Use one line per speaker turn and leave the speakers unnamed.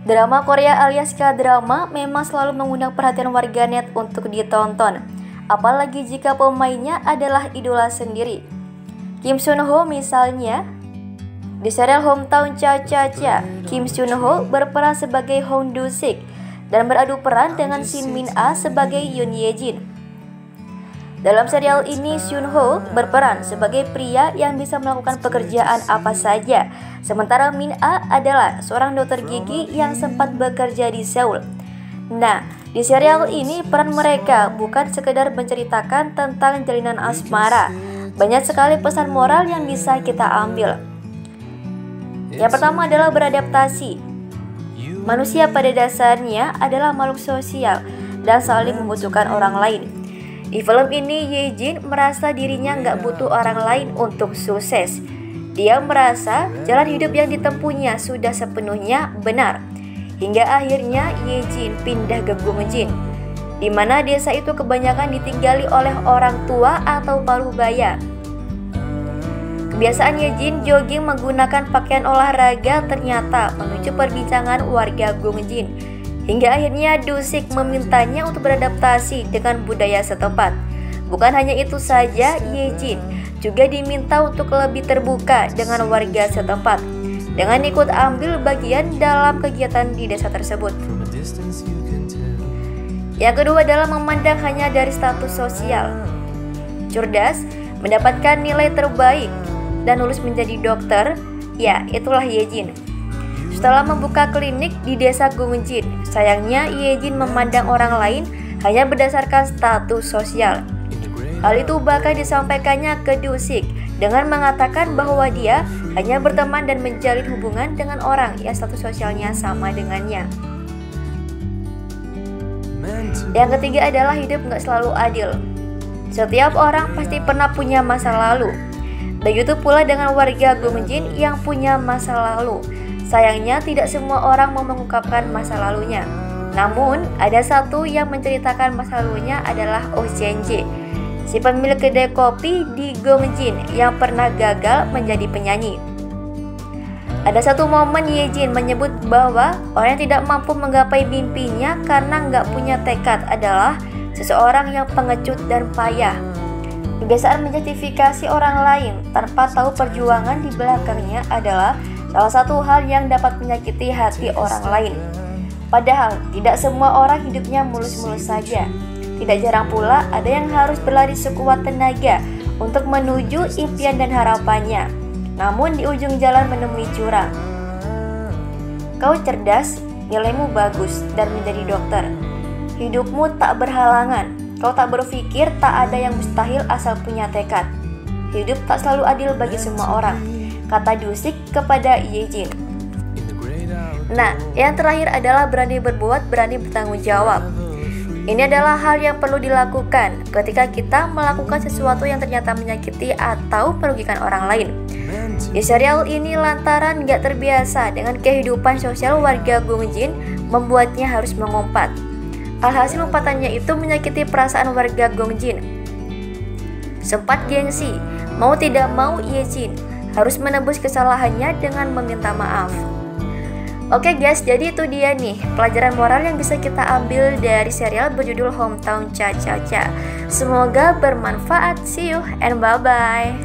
Drama Korea alias K-drama memang selalu mengundang perhatian warganet untuk ditonton, apalagi jika pemainnya adalah idola sendiri. Kim Sun Ho misalnya. Di serial Hometown Cha-Cha-Cha, Kim Sun Ho berperan sebagai Hong Do-sik dan beradu peran dengan Shin Min-a sebagai Yoon Ye-jin. Dalam serial ini, Sun Ho berperan sebagai pria yang bisa melakukan pekerjaan apa saja, sementara Min-a adalah seorang dokter gigi yang sempat bekerja di Seoul. Nah, di serial ini peran mereka bukan sekedar menceritakan tentang jalinan asmara. Banyak sekali pesan moral yang bisa kita ambil. Yang pertama adalah beradaptasi. Manusia pada dasarnya adalah makhluk sosial dan saling membutuhkan orang lain. Di film ini, Ye-jin merasa dirinya nggak butuh orang lain untuk sukses. Dia merasa jalan hidup yang ditempuhnya sudah sepenuhnya benar. Hingga akhirnya Ye-jin pindah ke Gungjin, di mana desa itu kebanyakan ditinggali oleh orang tua atau paruh baya. Kebiasaan Ye-jin jogging menggunakan pakaian olahraga ternyata memicu perbincangan warga Gungjin. Hingga akhirnya Do-sik memintanya untuk beradaptasi dengan budaya setempat. Bukan hanya itu saja, Ye-jin juga diminta untuk lebih terbuka dengan warga setempat, dengan ikut ambil bagian dalam kegiatan di desa tersebut. Yang kedua adalah memandang hanya dari status sosial. Cerdas, mendapatkan nilai terbaik, dan lulus menjadi dokter, ya itulah Ye-jin. Setelah membuka klinik di desa Gungjin, sayangnya Ye-jin memandang orang lain hanya berdasarkan status sosial. Hal itu bahkan disampaikannya ke Do-sik dengan mengatakan bahwa dia hanya berteman dan menjalin hubungan dengan orang yang status sosialnya sama dengannya. Yang ketiga adalah hidup nggak selalu adil. Setiap orang pasti pernah punya masa lalu. Begitu pula dengan warga Gungjin yang punya masa lalu. Sayangnya tidak semua orang mau mengungkapkan masa lalunya. Namun ada satu yang menceritakan masa lalunya adalah Oh Chen-je, si pemilik kedai kopi di Gungjin yang pernah gagal menjadi penyanyi. Ada satu momen Ye-jin menyebut bahwa orang yang tidak mampu menggapai mimpinya karena nggak punya tekad adalah seseorang yang pengecut dan payah. Kebiasaan menjustifikasi orang lain tanpa tahu perjuangan di belakangnya adalah salah satu hal yang dapat menyakiti hati orang lain. Padahal tidak semua orang hidupnya mulus-mulus saja. Tidak jarang pula ada yang harus berlari sekuat tenaga untuk menuju impian dan harapannya. Namun di ujung jalan menemui jurang. Kau cerdas, nilaimu bagus, dan menjadi dokter. Hidupmu tak berhalangan. Kau tak berpikir tak ada yang mustahil asal punya tekad. Hidup tak selalu adil bagi semua orang, kata Do-sik kepada Ye-jin. Nah, yang terakhir adalah berani berbuat, berani bertanggung jawab. Ini adalah hal yang perlu dilakukan ketika kita melakukan sesuatu yang ternyata menyakiti atau merugikan orang lain. Di serial ini lantaran gak terbiasa dengan kehidupan sosial warga Gungjin membuatnya harus mengumpat. Alhasil umpatannya itu menyakiti perasaan warga Gungjin. Sempat gengsi, mau tidak mau Ye-jin harus menebus kesalahannya dengan meminta maaf. Oke guys, jadi itu dia nih pelajaran moral yang bisa kita ambil dari serial berjudul Hometown Cha-Cha-Cha. Semoga bermanfaat. See you and bye-bye.